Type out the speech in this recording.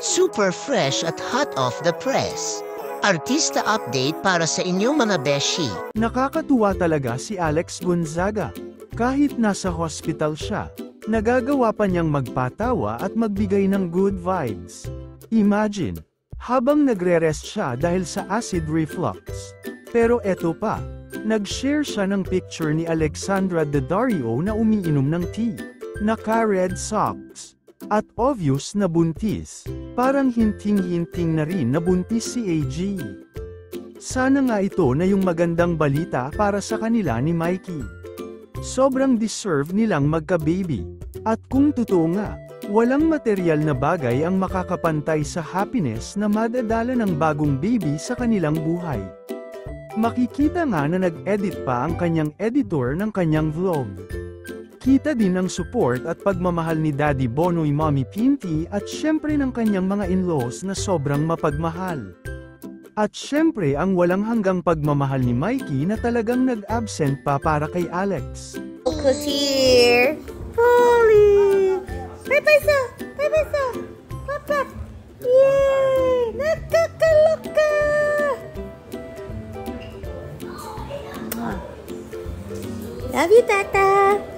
Super fresh at hot off the press. Artista update para sa inyong mga beshi. Nakakatuwa talaga si Alex Gonzaga. Kahit nasa hospital siya, nagagawa pa niyang magpatawa at magbigay ng good vibes. Imagine, habang nagre-rest siya dahil sa acid reflux. Pero eto pa, nag-share siya ng picture ni Alexandra Daddario na umiinom ng tea, naka-red socks, at obvious na buntis. Parang hinting-hinting na rin na buntis si AG. Sana nga ito na yung magandang balita para sa kanila ni Mikey. Sobrang deserve nilang magka-baby. At kung totoo nga, walang material na bagay ang makakapantay sa happiness na madadala ng bagong baby sa kanilang buhay. Makikita nga na nag-edit pa ang kanyang editor ng kanyang vlog. Kita din ang support at pagmamahal ni Daddy Bonoy Mommy Pinty at syempre ng kanyang mga in-laws na sobrang mapagmahal. At syempre ang walang hanggang pagmamahal ni Mikey na talagang nag-absent pa para kay Alex. Look who's here! Polly! Pepesa! Pepesa! Papa! Yay! Nakakaloka! Love you, Tata!